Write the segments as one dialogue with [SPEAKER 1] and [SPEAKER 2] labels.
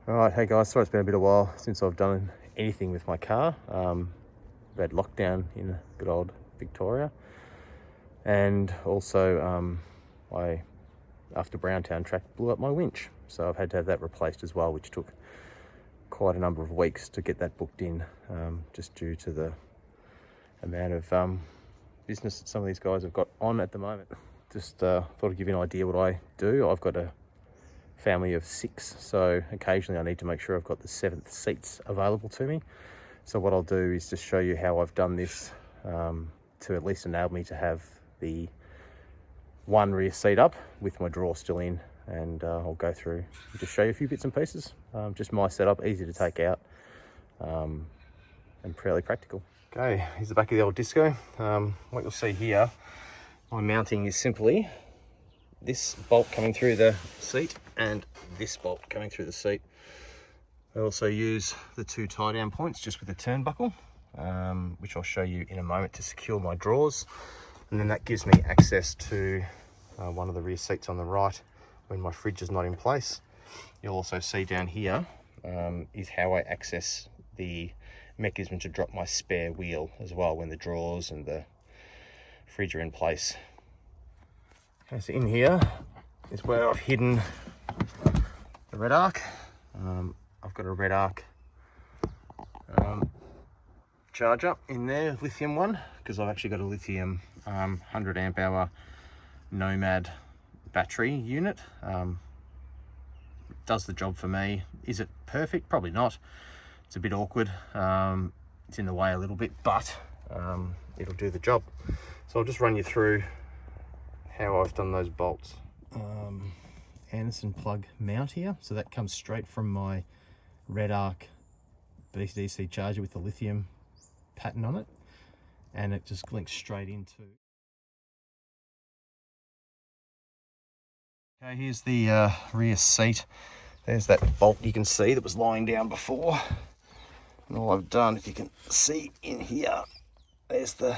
[SPEAKER 1] Alright, hey guys, sorry it's been a bit of a while since I've done anything with my car. We had lockdown in good old Victoria, and also after Browntown track blew up my winch, so I've had to have that replaced as well, which took quite a number of weeks to get that booked in, just due to the amount of business that some of these guys have got on at the moment. Just thought I'd give you an idea what I do. I've got a family of 6, so occasionally I need to make sure I've got the 7th seats available to me. So what I'll do is just show you how I've done this to at least enable me to have the one rear seat up with my drawer still in, and I'll go through and just show you a few bits and pieces. Just my setup, easy to take out, and fairly practical. Okay, here's the back of the old Disco. What you'll see here, my mounting is simply this bolt coming through the seat and this bolt coming through the seat. I also use the 2 tie down points just with a turnbuckle, which I'll show you in a moment, to secure my drawers. And then that gives me access to one of the rear seats on the right when my fridge is not in place. You'll also see down here is how I access the mechanism to drop my spare wheel as well when the drawers and the fridge are in place. Okay, so in here is where I've hidden the redarc. I've got a redarc charger in there, lithium one, because I've actually got a lithium 100 amp hour Nomad battery unit. Does the job for me. Is it perfect? Probably not. It's a bit awkward. It's in the way a little bit, but it'll do the job. So I'll just run you through how I've done those bolts. Anderson plug mount here, so that comes straight from my redarc bcdc charger with the lithium pattern on it, and it just links straight into. Okay, here's the rear seat. There's that bolt you can see that was lying down before, and all I've done, if you can see in here, there's the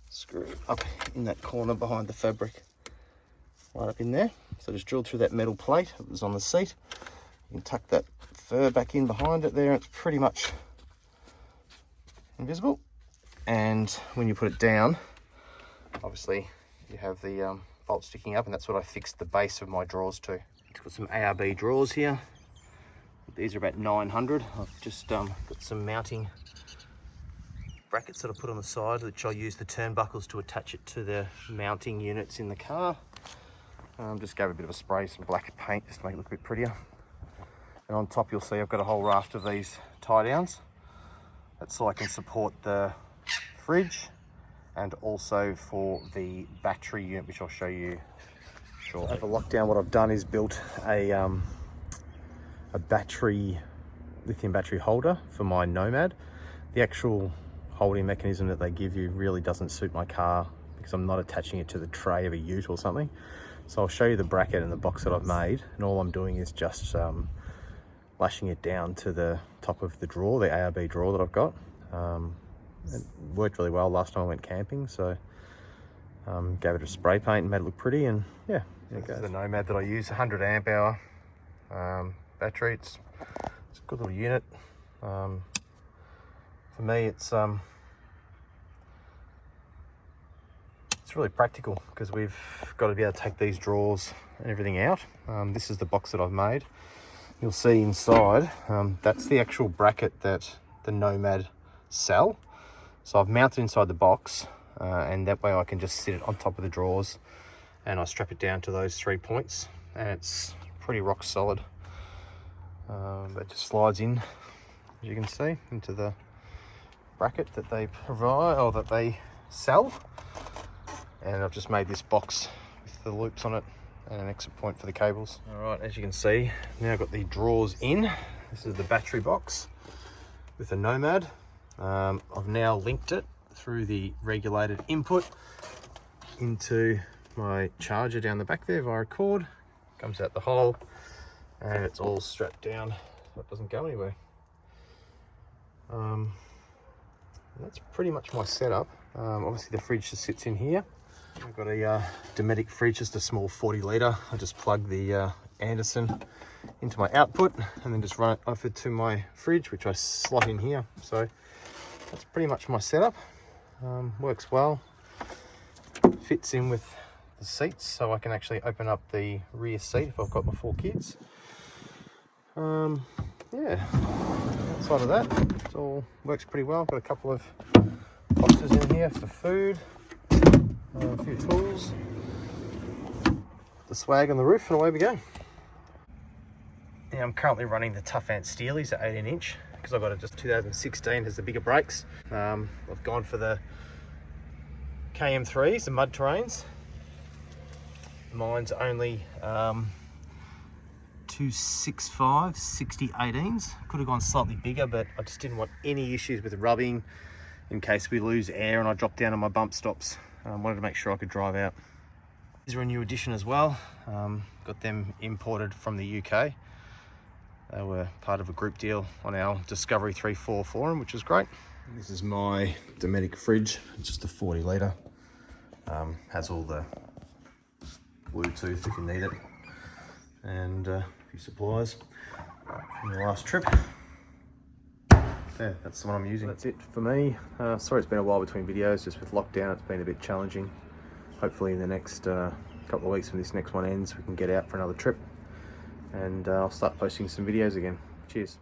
[SPEAKER 1] screw up in that corner behind the fabric, right up in there. So just drilled through that metal plate that was on the seat. You can tuck that fur back in behind it there. It's pretty much invisible. And when you put it down, obviously you have the bolt sticking up, and that's what I fixed the base of my drawers to. It's got some ARB drawers here. These are about 900. I've just got some mounting brackets that I put on the side, which I'll use the turnbuckles to attach it to the mounting units in the car. Just gave a bit of a spray, some black paint, just to make it look a bit prettier. And on top you'll see I've got a whole raft of these tie downs. That's so I can support the fridge, and also for the battery unit, which I'll show you shortly. For lockdown, what I've done is built a lithium battery holder for my Nomad. The actual holding mechanism that they give you really doesn't suit my car, because I'm not attaching it to the tray of a ute or something. So I'll show you the bracket and the box that I've made, and all I'm doing is just lashing it down to the top of the drawer, the ARB drawer that I've got. It worked really well last time I went camping, so gave it a spray paint and made it look pretty, and yeah, there it goes. The Nomad that I use, 100 amp hour battery. It's a good little unit. For me, it's really practical, because we've got to be able to take these drawers and everything out. This is the box that I've made. You'll see inside, that's the actual bracket that the Nomad sell. So I've mounted inside the box, and that way I can just sit it on top of the drawers, and I strap it down to those 3 points, and it's pretty rock solid. It just slides in, as you can see, into the bracket that they provide, or that they sell. And I've just made this box with the loops on it and an exit point for the cables. All right, as you can see, now I've got the drawers in. This is the battery box with the Nomad. I've now linked it through the regulated input into my charger down the back there via a cord. Comes out the hole, and it's all strapped down so it doesn't go anywhere. That's pretty much my setup. Obviously the fridge just sits in here. I've got a Dometic fridge, just a small 40 litre. I just plug the Anderson into my output, and then just run it over to my fridge, which I slot in here. So that's pretty much my setup. Works well, fits in with the seats, so I can actually open up the rear seat if I've got my 4 kids. Yeah, outside of that, it all works pretty well. Got a couple of boxes in here for food, a few tools, the swag on the roof, and away we go. Yeah, I'm currently running the Tough Ant Steelies at 18 inch because I got it just 2016, has the bigger brakes. I've gone for the KM3s, the mud terrains. Mine's only 265 60/18s. Could have gone slightly bigger, but I just didn't want any issues with rubbing in case we lose air and I drop down on my bump stops. I wanted to make sure I could drive out. These are a new addition as well. Got them imported from the UK. They were part of a group deal on our Discovery 3.4 forum, which is great. This is my Dometic fridge. It's just a 40 litre. Has all the Bluetooth if you need it, and a few supplies from the last trip. Yeah, that's the one I'm using. That's it for me. Sorry it's been a while between videos, just with lockdown it's been a bit challenging. Hopefully in the next couple of weeks when this next one ends, we can get out for another trip, and I'll start posting some videos again. Cheers.